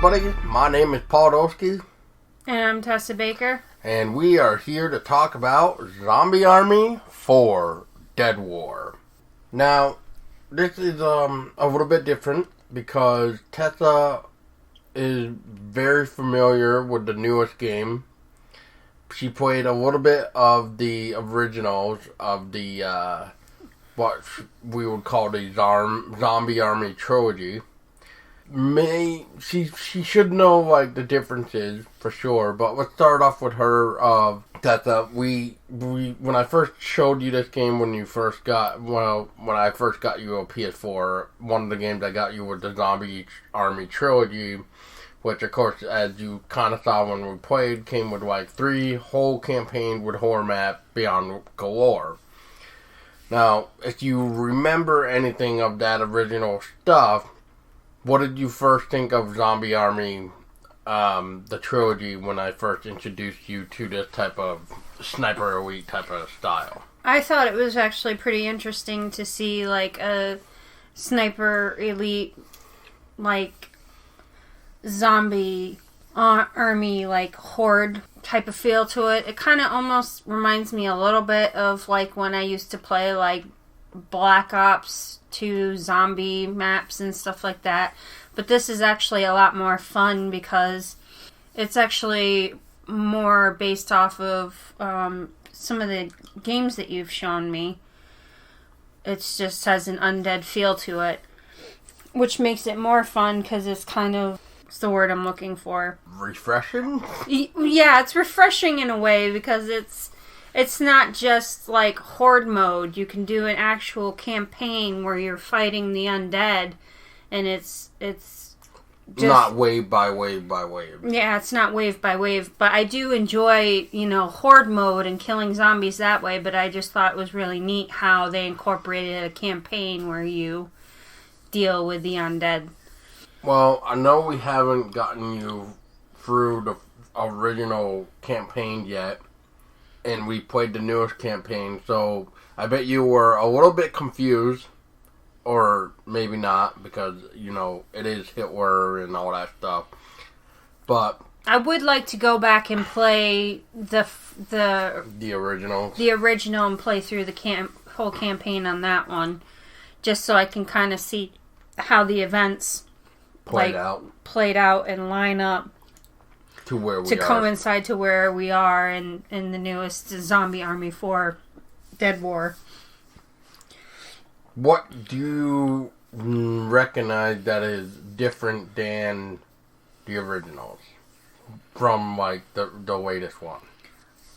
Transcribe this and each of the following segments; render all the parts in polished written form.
everybody. My name is Paul Dolsky. And I'm Tessa Baker. And we are here to talk about Zombie Army 4 Dead War. Now, this is a little bit different because Tessa is very familiar with the newest game. She played a little bit of the originals of the, what we would call the Zombie Army trilogy. She should know like the differences for sure, but let's start off with her. Tessa, when I first showed you this game when I first got you a PS4, one of the games I got you was the Zombie Army trilogy, which of course, as you kind of saw when we played, came with like 3 whole campaigns with horror map beyond galore. Now, if you remember anything of that original stuff, what did you first think of Zombie Army, the trilogy, when I first introduced you to this type of Sniper Elite type of style? I thought it was actually pretty interesting to see, like, a Sniper Elite, like, zombie army, like, horde type of feel to it. It kind of almost reminds me a little bit of, like, when I used to play, like, Black Ops 2 zombie maps and stuff like that. But this is actually a lot more fun because it's actually more based off of some of the games that you've shown me. It just has an undead feel to it, which makes it more fun because it's kind of, what's the word I'm looking for? Refreshing? Yeah, it's refreshing in a way because it's not just like horde mode. You can do an actual campaign where you're fighting the undead, and it's just not wave by wave by wave. Yeah, it's not wave by wave, but I do enjoy, horde mode and killing zombies that way, but I just thought it was really neat how they incorporated a campaign where you deal with the undead. Well, I know we haven't gotten you through the original campaign yet, and we played the newest campaign, so I bet you were a little bit confused, or maybe not, because, it is Hitler and all that stuff. But I would like to go back and play the original. The original and play through the whole campaign on that one, just so I can kind of see how the events played out and line up to where we to coincide to where we are in the newest Zombie Army 4 Dead War. What do you recognize that is different than the originals from like the latest one?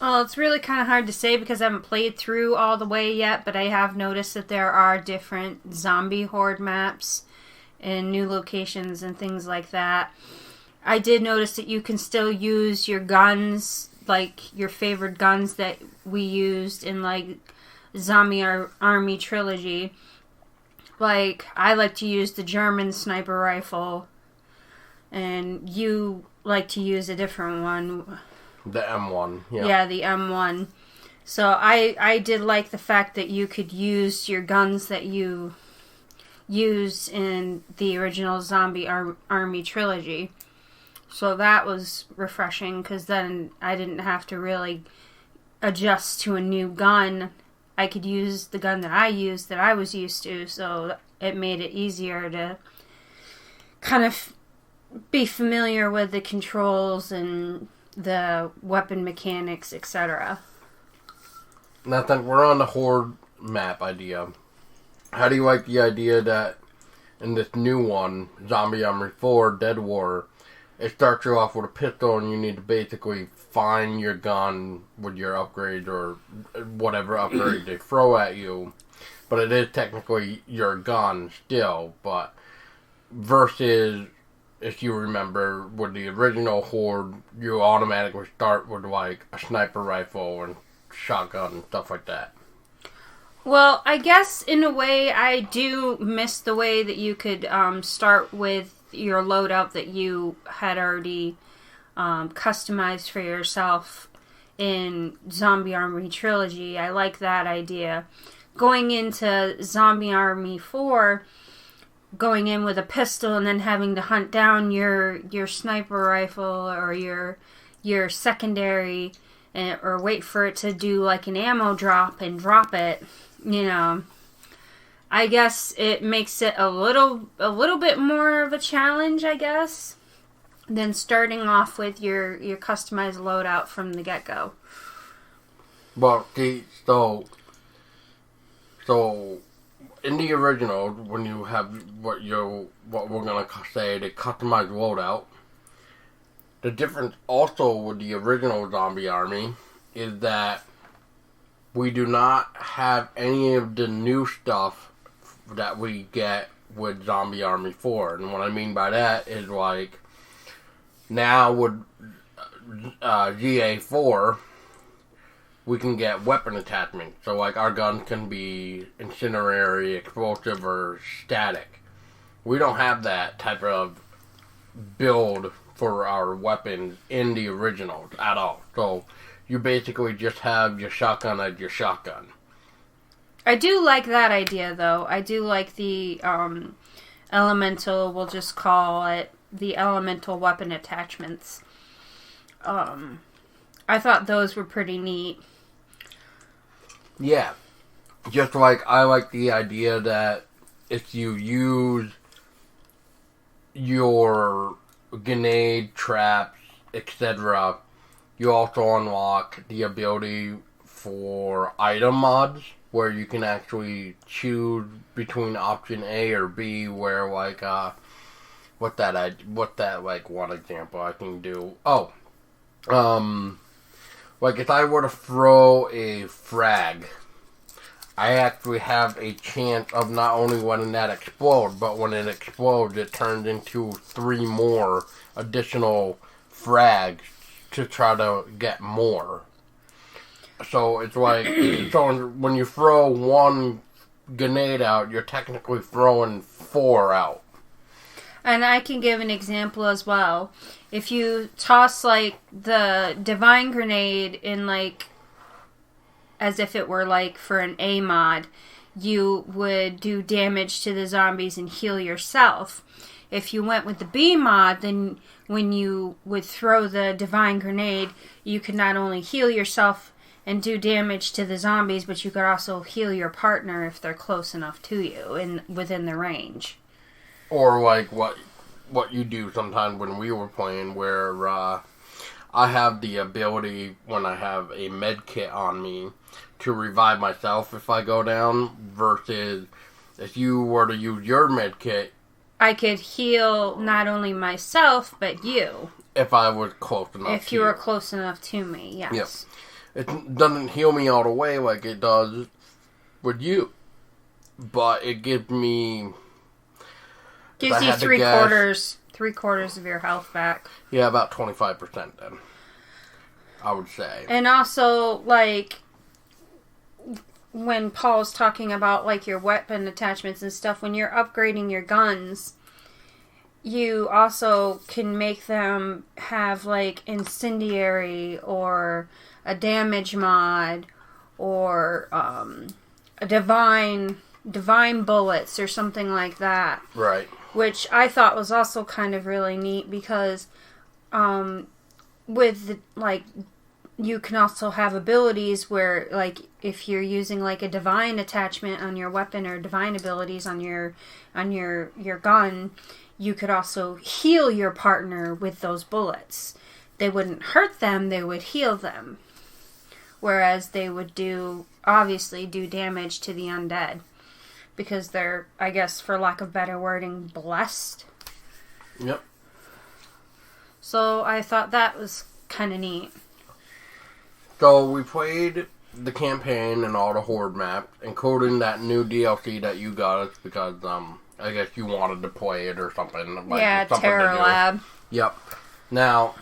Well, it's really kind of hard to say because I haven't played through all the way yet, but I have noticed that there are different zombie horde maps and new locations and things like that. I did notice that you can still use your guns, like your favorite guns that we used in like Zombie Army Trilogy. Like, I like to use the German sniper rifle, and you like to use a different one. The M1, yeah. Yeah, the M1. So I did like the fact that you could use your guns that you used in the original Zombie Army Trilogy. So that was refreshing because then I didn't have to really adjust to a new gun. I could use the gun that I was used to, so it made it easier to kind of be familiar with the controls and the weapon mechanics, etc. Now that we're on the horde map idea, how do you like the idea that in this new one, Zombie Army 4 Dead War, it starts you off with a pistol and you need to basically find your gun with your upgrade or whatever upgrade they throw at you. But it is technically your gun still, but versus, if you remember, with the original Horde, you automatically start with like a sniper rifle and shotgun and stuff like that. Well, I guess in a way I do miss the way that you could start with your loadout that you had already customized for yourself in Zombie Army Trilogy. I like that idea. Going into Zombie Army 4, going in with a pistol and then having to hunt down your sniper rifle or your secondary, or wait for it to do like an ammo drop and drop it, you know. I guess it makes it a little bit more of a challenge, I guess, than starting off with your customized loadout from the get-go. Well, so in the original, when you have what we're gonna say the customized loadout, the difference also with the original Zombie Army is that we do not have any of the new stuff that we get with Zombie Army 4. And what I mean by that is, like, now with GA4, we can get weapon attachments. So, like, our guns can be incendiary, explosive, or static. We don't have that type of build for our weapons in the originals at all. So, you basically just have your shotgun as your shotgun. I do like that idea, though. I do like the elemental, we'll just call it the elemental weapon attachments. I thought those were pretty neat. Yeah. Just like, I like the idea that if you use your grenade, traps, etc., you also unlock the ability for item mods, where you can actually choose between option A or B, where, like, what that, like, one example I can do. Oh, like, if I were to throw a frag, I actually have a chance of not only letting that explode, but when it explodes, it turns into 3 more additional frags to try to get more. So it's like, so when you throw one grenade out, you're technically throwing 4 out. And I can give an example as well. If you toss, like, the divine grenade in, like, as if it were, like, for an A mod, you would do damage to the zombies and heal yourself. If you went with the B mod, then when you would throw the divine grenade, you could not only heal yourself and do damage to the zombies, but you could also heal your partner if they're close enough to you and within the range. Or like what you do sometimes when we were playing, where I have the ability, when I have a med kit on me, to revive myself if I go down, versus if you were to use your med kit, I could heal not only myself, but you. If I was close enough If you were close enough to me, yes. Yep. It doesn't heal me all the way like it does with you. But it gives me... Gives you three quarters of your health back. Yeah, about 25% then, I would say. And also, like, when Paul's talking about, like, your weapon attachments and stuff, when you're upgrading your guns, you also can make them have, like, incendiary or a damage mod or a divine bullets or something like that. Right. Which I thought was also kind of really neat because with the, like, you can also have abilities where, like, if you're using, like, a divine attachment on your weapon or divine abilities on your gun, you could also heal your partner with those bullets. They wouldn't hurt them, they would heal them. Whereas they would obviously do damage to the undead. Because they're, I guess, for lack of better wording, blessed. Yep. So I thought that was kind of neat. So we played the campaign and all the Horde maps, including that new DLC that you got us because I guess you wanted to play it or something. Like, yeah, something Terror Lab. Yep. Now,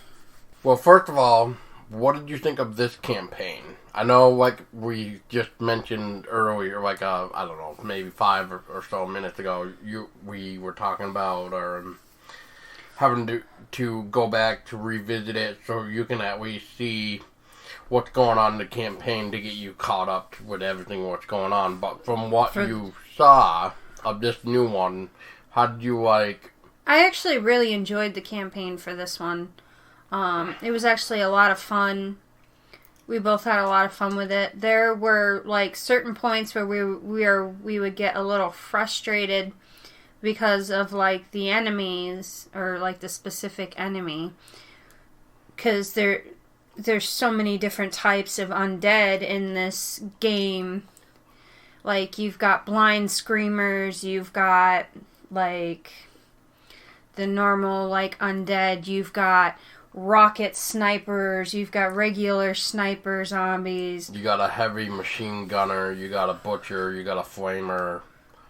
well, first of all, what did you think of this campaign? I know, like we just mentioned earlier, like, I don't know, maybe 5 or so minutes ago, we were talking about having to go back to revisit it so you can at least see what's going on in the campaign to get you caught up with everything what's going on. But from what you saw of this new one, How did you like... I actually really enjoyed the campaign for this one. It was actually a lot of fun. We both had a lot of fun with it. There were like certain points where we would get a little frustrated because of like the enemies or like the specific enemy, because there's so many different types of undead in this game. Like you've got blind screamers, you've got like the normal like undead, you've got rocket snipers, you've got regular sniper zombies. You got a heavy machine gunner, you got a butcher, you got a flamer.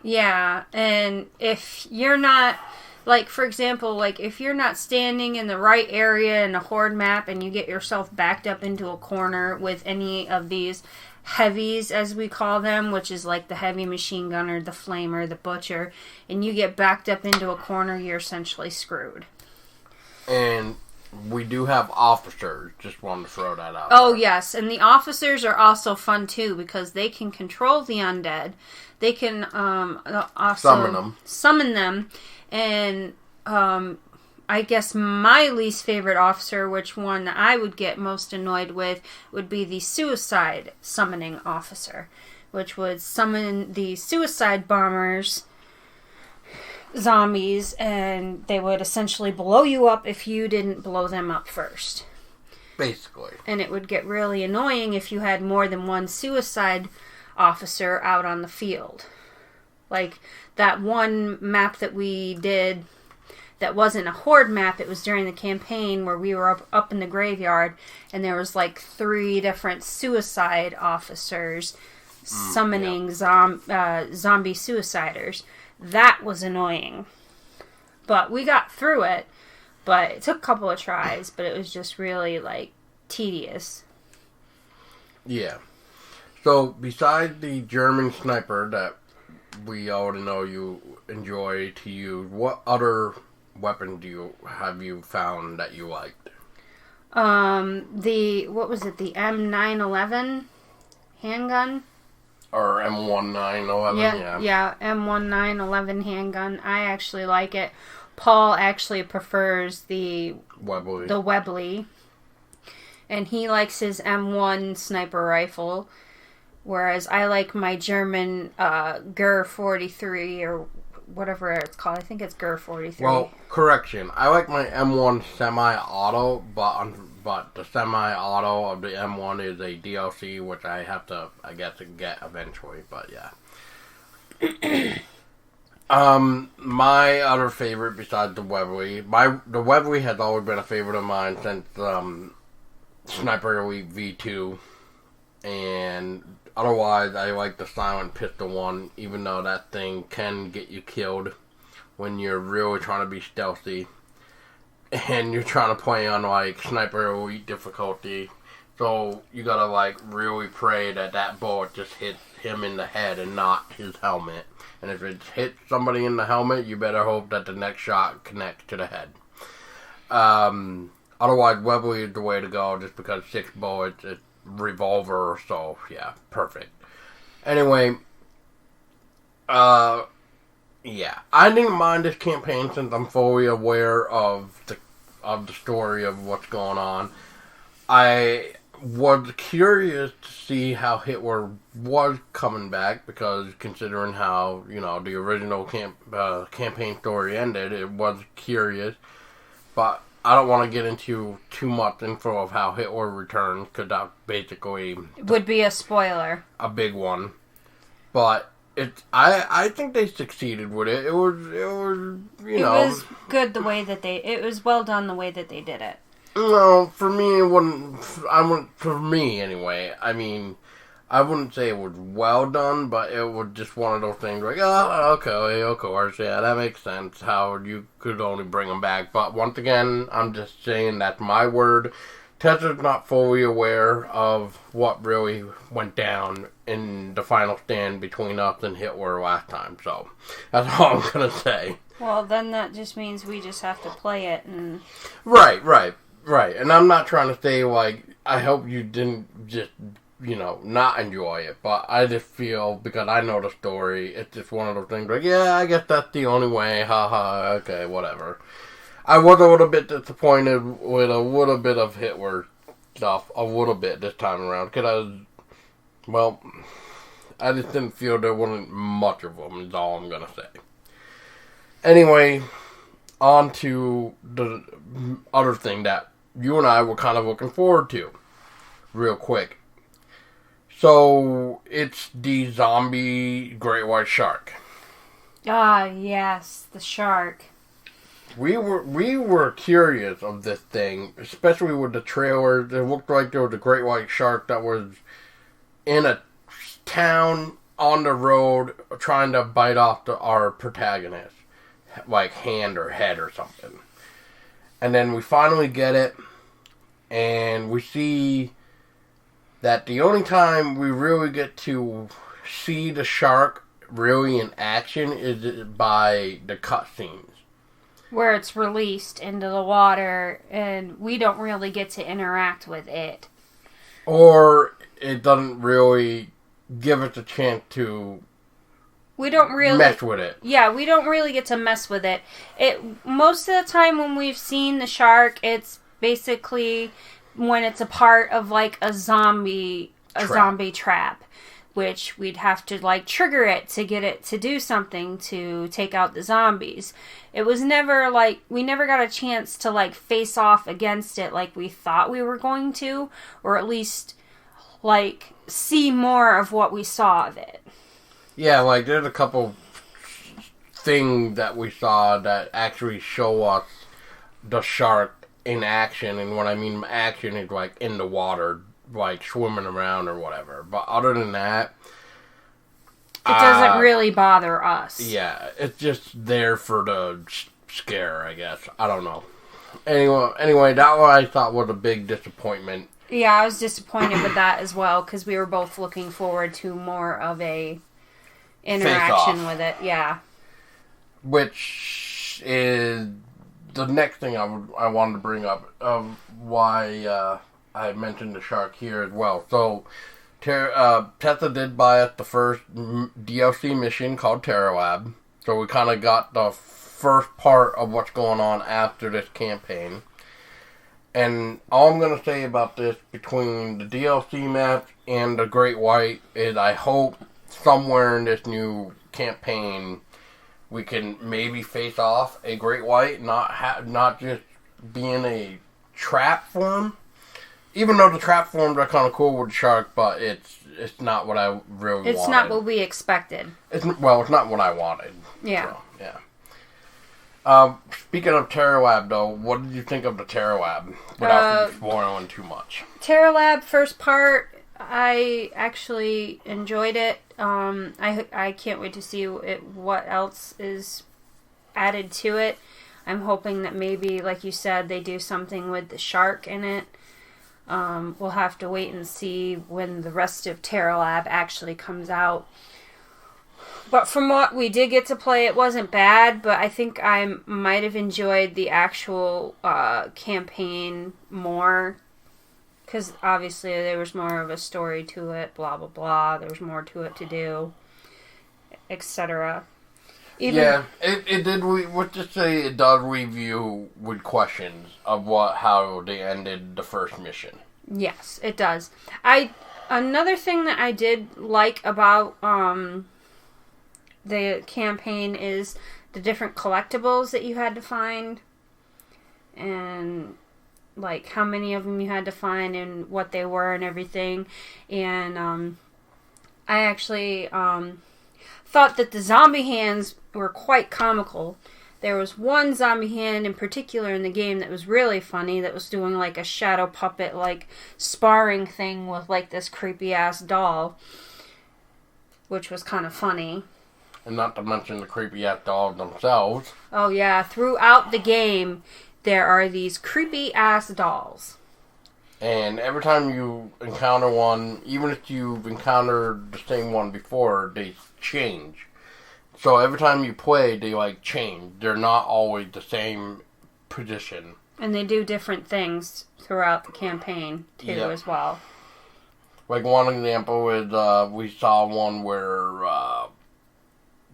Yeah, and if you're not, like, for example, like, if you're not standing in the right area in a horde map and you get yourself backed up into a corner with any of these heavies, as we call them, which is like the heavy machine gunner, the flamer, the butcher, and you get backed up into a corner, you're essentially screwed. And we do have officers. Just wanted to throw that out. Oh, there. yes. And the officers are also fun, too, because they can control the undead. They can also summon them. And I guess my least favorite officer, which one I would get most annoyed with, would be the suicide summoning officer, which would summon the suicide bombers, zombies, and they would essentially blow you up if you didn't blow them up first. Basically. And it would get really annoying if you had more than one suicide officer out on the field. Like that one map that we did that wasn't a horde map, it was during the campaign where we were up in the graveyard and there was like 3 different suicide officers summoning zombie suiciders. That was annoying. But we got through it. But it took a couple of tries, but it was just really, like, tedious. Yeah. So, besides the German sniper that we already know you enjoy to use, what other weapon have you found that you liked? What was it, the M911 handgun? Or M1911, yeah, M1911 handgun. I actually like it. Paul actually prefers the Webley. And he likes his M1 sniper rifle. Whereas I like my German GER 43 or whatever it's called. I think it's GER 43. Well, correction. I like my M1 semi-auto, but the semi-auto of the M1 is a DLC, which I have to, I guess, get eventually, but yeah. My other favorite besides the Webley, the Webley has always been a favorite of mine since Sniper Elite V2, and otherwise I like the Silent Pistol one, even though that thing can get you killed when you're really trying to be stealthy. And you're trying to play on, like, Sniper Elite difficulty. So, you gotta, like, really pray that bullet just hits him in the head and not his helmet. And if it hits somebody in the helmet, you better hope that the next shot connects to the head. Otherwise, Webley is the way to go, just because 6 bullets, it's revolver, so, yeah, perfect. Anyway, yeah, I didn't mind this campaign since I'm fully aware of the story of what's going on. I was curious to see how Hitler was coming back, because considering how, the original campaign story ended, it was curious. But I don't want to get into too much info of how Hitler returns, because that basically would be a spoiler. A big one. But I think they succeeded with it. It was It was good the way that it was well done the way that they did it. No, for me, it wouldn't, for me anyway, I mean, I wouldn't say it was well done, but it was just one of those things like, oh, okay, of course, yeah, that makes sense, how you could only bring them back. But once again, I'm just saying that's my word. Tessa's not fully aware of what really went down in the final stand between us and Hitler last time, so that's all I'm gonna say. Well, then that just means we just have to play it and... Right. And I'm not trying to say, like, I hope you didn't just not enjoy it. But I just feel, because I know the story, it's just one of those things like, yeah, I guess that's the only way, haha, okay, whatever. I was a little bit disappointed with a little bit of Hitler stuff, a little bit this time around, because I just didn't feel there wasn't much of them, is all I'm going to say. Anyway, on to the other thing that you and I were kind of looking forward to, real quick. So, it's the zombie great white shark. Ah, yes, the shark. We were curious of this thing, especially with the trailers. It looked like there was a great white shark that was in a town on the road trying to bite off our protagonist, like hand or head or something. And then we finally get it, and we see that the only time we really get to see the shark really in action is by the cutscenes. Where it's released into the water, and we don't really get to interact with it. Or it doesn't really give us a chance to mess with it. Yeah, we don't really get to mess with it. Most of the time when we've seen the shark, it's basically when it's a part of like a zombie trap, which we'd have to like trigger it to get it to do something to take out the zombies. It was never like, we never got a chance to like face off against it like we thought we were going to, or at least like see more of what we saw of it. Yeah, like there's a couple things that we saw that actually show us the shark in action, and what I mean action is like in the water, like swimming around or whatever. But other than that, it doesn't really bother us. Yeah, it's just there for the scare, I guess. I don't know. Anyway, that one I thought was a big disappointment. Yeah, I was disappointed with that as well, because we were both looking forward to more of a interaction with it. Yeah. Which is the next thing I wanted to bring up of why I mentioned the shark here as well. So, Tessa did buy us the first DLC mission called Terror Lab. So we kind of got the first part of what's going on after this campaign. And all I'm going to say about this, between the DLC map and the Great White, is I hope somewhere in this new campaign we can maybe face off a Great White, not just be in a trap form. Even though the trap forms are kind of cool with Shark, but it's not what I really wanted. It's not what we expected. It's not what I wanted. Yeah. So, yeah. Speaking of Terror Lab, though, what did you think of the Terror Lab? Without spoiling too much. Terror Lab, first part, I actually enjoyed it. I can't wait to see what else is added to it. I'm hoping that maybe, like you said, they do something with the shark in it. We'll have to wait and see when the rest of Terror Lab actually comes out. But from what we did get to play, it wasn't bad, but I think I might have enjoyed the actual campaign more. Because obviously there was more of a story to it, blah, blah, blah. There was more to it to do, etc. Yeah, it did. Let's just say it does review with questions of how they ended the first mission. Yes, it does. Another thing that I did like about the campaign is the different collectibles that you had to find, and like how many of them you had to find and what they were and everything. And I actually thought that the zombie hands were quite comical. There was one zombie hand in particular in the game that was really funny, that was doing like a shadow puppet like sparring thing with like this creepy ass doll, which was kind of funny. And not to mention the creepy ass dolls themselves. Oh yeah, throughout the game there are these creepy ass dolls. And every time you encounter one, even if you've encountered the same one before, they change. So every time you play, they like change. They're not always the same position. And they do different things throughout the campaign too, as well. Like, one example is we saw one where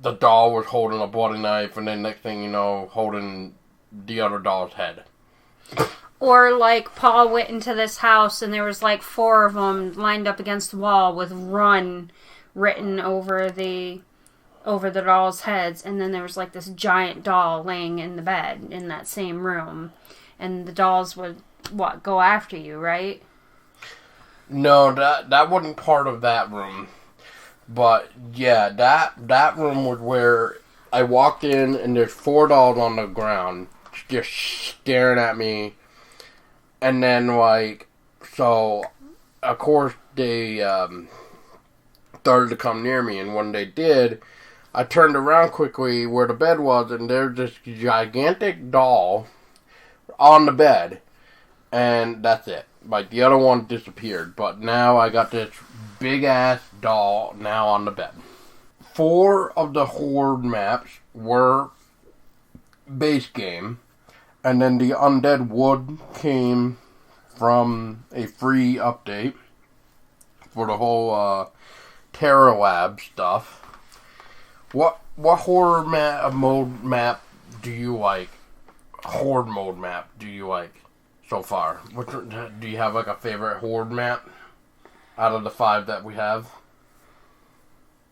the doll was holding a bloody knife, and then next thing you know, holding the other doll's head. Or, like, Paul went into this house, and there was, like, 4 of them lined up against the wall with "run" written over the dolls' heads, and then there was, like, this giant doll laying in the bed in that same room. And the dolls would, go after you, right? No, that wasn't part of that room. But, yeah, that room was where I walked in, and there's 4 dolls on the ground just staring at me. And then, like, so, of course, they started to come near me, and when they did, I turned around quickly where the bed was, and there's this gigantic doll on the bed, and that's it. Like, the other one disappeared, but now I got this big-ass doll now on the bed. 4 of the HORDE maps were base game, and then the Undead Wood came from a free update for the whole Terra Lab stuff. What horror mode map do you like? HORDE mode map do you like so far? Do you have like a favorite HORDE map out of the 5 that we have?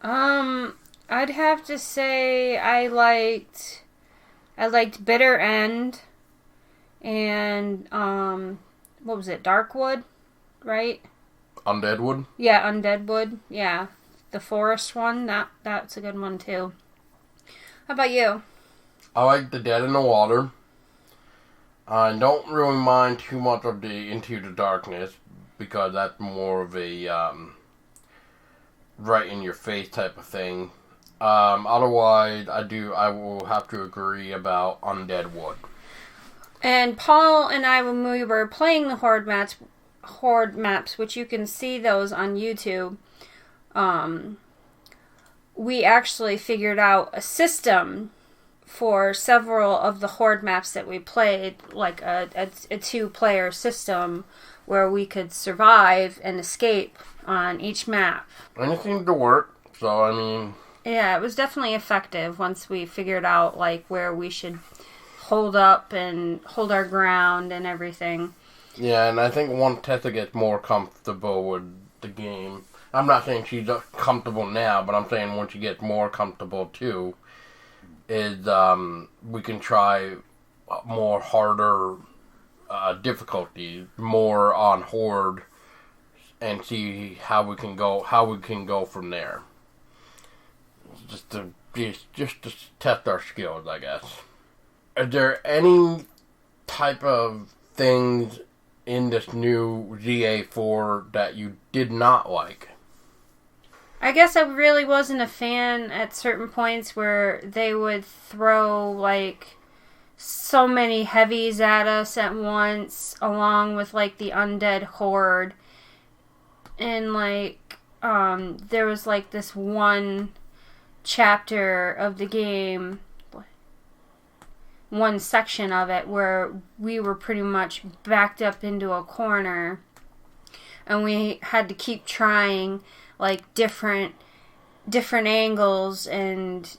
I'd have to say I liked Bitter End. And, what was it? Darkwood, right? Undeadwood? Yeah, Undeadwood. Yeah. The forest one, that's a good one, too. How about you? I like the Dead in the Water. I don't really mind too much of the Into the Darkness, because that's more of a, right-in-your-face type of thing. Otherwise, I will have to agree about Undeadwood. And Paul and I, when we were playing the HORDE maps, which you can see those on YouTube, we actually figured out a system for several of the HORDE maps that we played, like a 2-player system where we could survive and escape on each map. And it seemed to work, so I mean... Yeah, it was definitely effective once we figured out, like, where we should hold up and hold our ground and everything. Yeah, and I think once Tessa gets more comfortable with the game, I'm not saying she's comfortable now, but I'm saying once she gets more comfortable too, is we can try more harder difficulties, more on HORDE, and see how we can go from there. Just to test our skills, I guess. Are there any type of things in this new ZA4 that you did not like? I guess I really wasn't a fan at certain points where they would throw, like, so many heavies at us at once, along with, like, the undead horde. And, like, there was, like, this one chapter of the game, one section of it, where we were pretty much backed up into a corner, and we had to keep trying, like, different angles and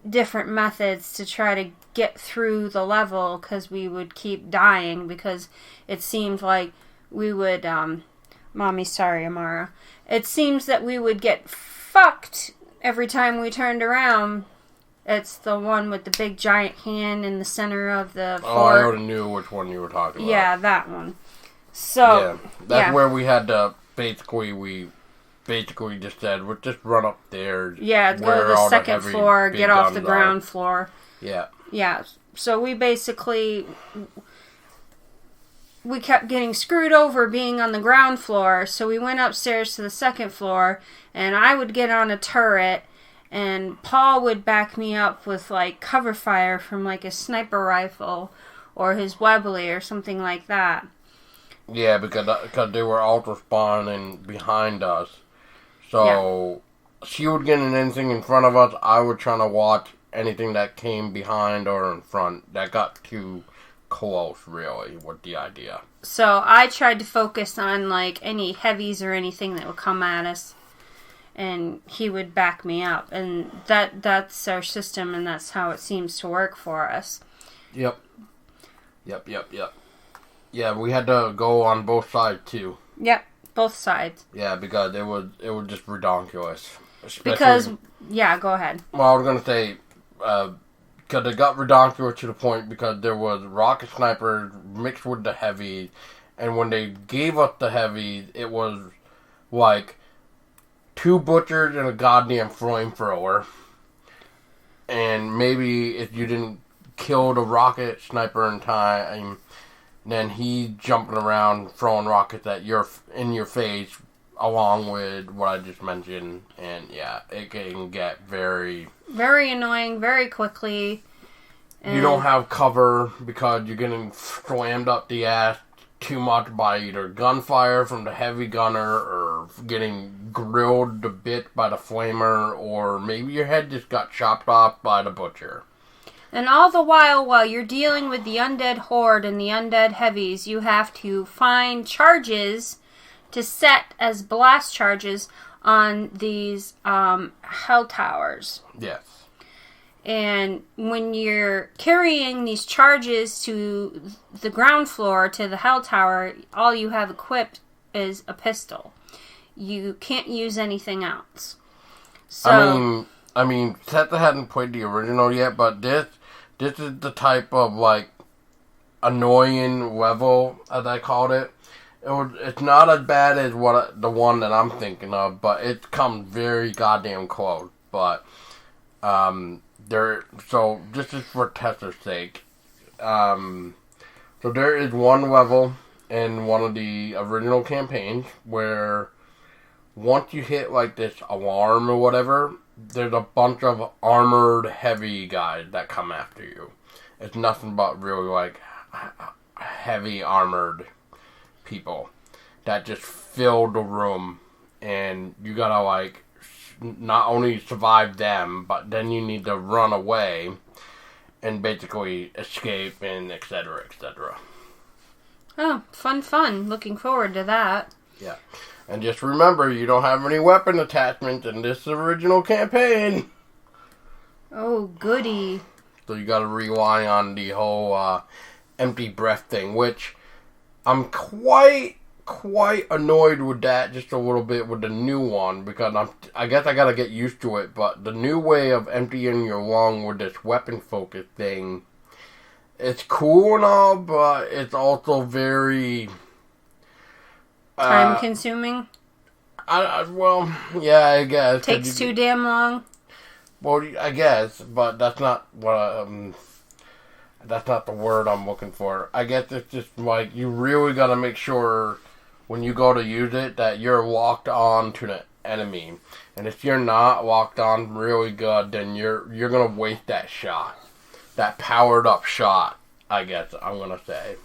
different methods to try to get through the level, because we would keep dying, because it seemed like we would, Mommy, sorry, Amara. It seems that we would get fucked every time we turned around. It's the one with the big giant hand in the center of the fort. Oh, I already knew which one you were talking about. Yeah, that one. So, yeah, that's where we had to, we basically just said, we'll just run upstairs. Yeah, go to the second floor, get off the ground floor. Yeah. Yeah, so we basically, we kept getting screwed over being on the ground floor, so we went upstairs to the second floor, and I would get on a turret, and Paul would back me up with, like, cover fire from, like, a sniper rifle or his Webley or something like that. Yeah, because they were auto-spawning behind us. So, she would get anything in front of us, I would try to watch anything that came behind or in front that got too close, really, with the idea. So I tried to focus on, like, any heavies or anything that would come at us, and he would back me up. And that's our system, and that's how it seems to work for us. Yep. Yeah, we had to go on both sides, too. Yep, both sides. Yeah, because it was just redonkulous. Because, yeah, go ahead. Well, I was going to say, because it got redonkulous to the point because there was rocket snipers mixed with the heavies, and when they gave us the heavies, it was like 2 butchers and a goddamn flamethrower. And maybe if you didn't kill the rocket sniper in time, then he jumping around throwing rockets at in your face, along with what I just mentioned, and yeah, it can get very annoying very quickly. And you don't have cover because you're getting slammed up the ass too much by either gunfire from the heavy gunner or getting grilled a bit by the flamer, or maybe your head just got chopped off by the butcher. And all the while you're dealing with the undead horde and the undead heavies, you have to find charges to set as blast charges on these hell towers. Yes. And when you're carrying these charges to the ground floor, to the hell tower, all you have equipped is a pistol. You can't use anything else. So, I mean, Seth hadn't played the original yet, but this is the type of, like, annoying level, as I called it. It's not as bad as the one that I'm thinking of, but it comes very goddamn close. But so just for Tessa's sake, so there is one level in one of the original campaigns where once you hit like this alarm or whatever, there's a bunch of armored heavy guys that come after you. It's nothing but really like heavy armored people that just fill the room, and you gotta like not only survive them, but then you need to run away and basically escape and etc. etc. Oh, fun. Looking forward to that. Yeah. And just remember, you don't have any weapon attachments in this original campaign. Oh, goody. So you gotta rely on the whole empty breath thing, which I'm quite annoyed with that just a little bit with the new one, because I guess I gotta get used to it, but the new way of emptying your lung with this weapon focus thing, it's cool and all, but it's also very time consuming. Well, yeah, I guess. Takes too damn long. Well, I guess, but that's not what that's not the word I'm looking for. I guess it's just like you really gotta make sure when you go to use it that you're locked on to the enemy, and if you're not locked on really good, then you're gonna waste that shot, that powered up shot, I guess I'm gonna say.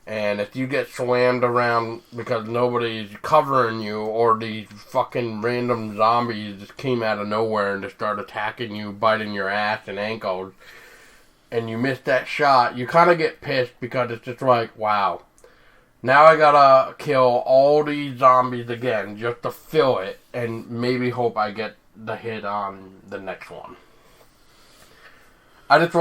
And if you get slammed around because nobody's covering you, or these fucking random zombies just came out of nowhere and just start attacking you, biting your ass and ankles, and you miss that shot, you kind of get pissed because it's just like, wow, now I gotta kill all these zombies again just to fill it and maybe hope I get the hit on the next one. I just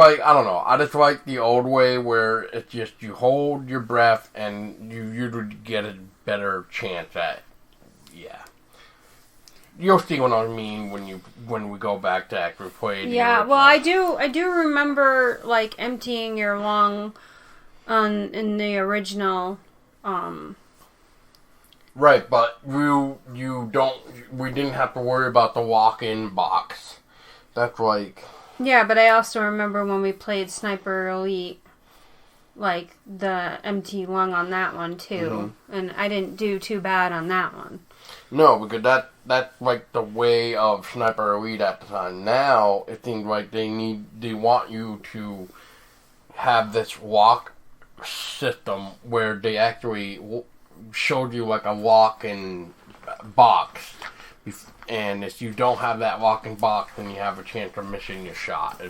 like the old way where it's just you hold your breath and you usually get a better chance at, yeah. You'll see what I mean when we go back to actually play. Yeah, well, I do remember like emptying your lung in the original. Right, but we didn't have to worry about the walk-in box. That's like. Yeah, but I also remember when we played Sniper Elite, like, the empty lung on that one, too. Mm-hmm. And I didn't do too bad on that one. No, because that's like, the way of Sniper Elite at the time. Now, it seems like they want you to have this lock system where they actually showed you, like, a lock-in box. And if you don't have that lock-in box, then you have a chance of missing your shot.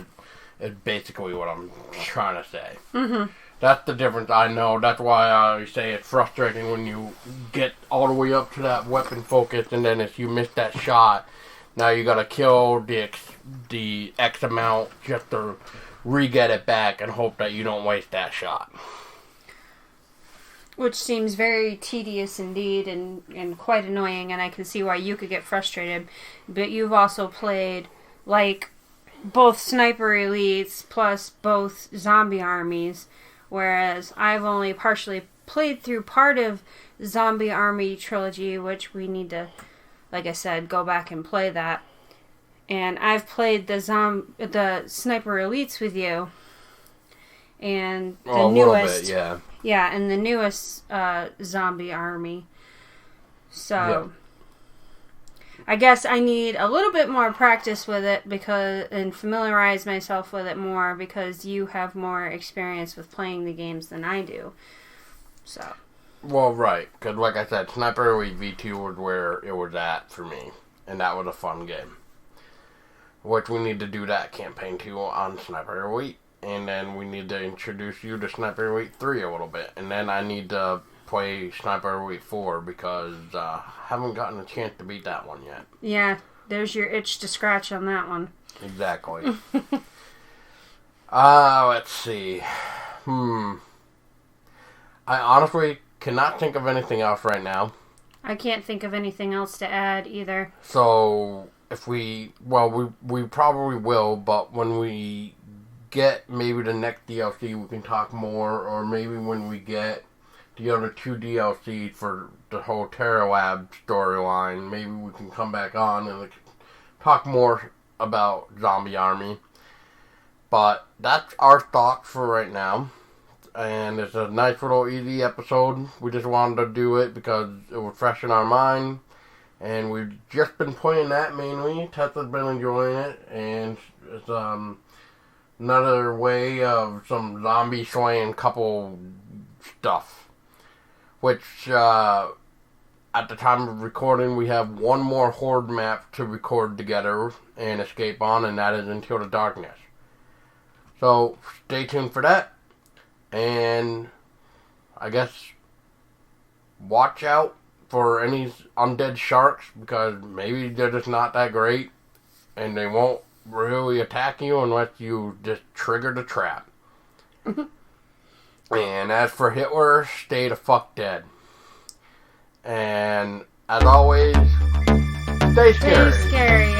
Is basically what I'm trying to say. Mm-hmm. That's the difference, I know. That's why I say it's frustrating when you get all the way up to that weapon focus, and then if you miss that shot, now you gotta kill the X amount just to re-get it back and hope that you don't waste that shot. Which seems very tedious indeed and quite annoying, and I can see why you could get frustrated. But you've also played, like, both Sniper Elites plus both Zombie Armies, whereas I've only partially played through part of Zombie Army Trilogy, which we need to, like I said, go back and play that. And I've played the Sniper Elites with you, and the newest, bit, yeah. Yeah, and the newest Zombie Army. So, yep. I guess I need a little bit more practice with it and familiarize myself with it more because you have more experience with playing the games than I do. So. Well, right, because like I said, Sniper Elite V2 was where it was at for me, and that was a fun game. Which we need to do that campaign too on Sniper Elite. And then we need to introduce you to Sniper Elite 3 a little bit. And then I need to play Sniper Elite 4 because I haven't gotten a chance to beat that one yet. Yeah, there's your itch to scratch on that one. Exactly. Let's see. I honestly cannot think of anything else right now. I can't think of anything else to add either. So, if we probably will, but when we get maybe the next DLC, we can talk more, or maybe when we get the other 2 DLCs for the whole Terra Lab storyline, maybe we can come back on and talk more about Zombie Army. But that's our thoughts for right now. And it's a nice little easy episode. We just wanted to do it because it was fresh in our mind. And we've just been playing that mainly. Tessa's been enjoying it. And it's another way of some zombie slaying couple stuff. Which, at the time of recording, we have one more Horde map to record together and escape on, and that is Into the Darkness. So, stay tuned for that. And I guess watch out for any undead sharks, because maybe they're just not that great, and they won't really attack you unless you just trigger the trap. And as for Hitler, stay the fuck dead. And as always, stay scary. Stay scary.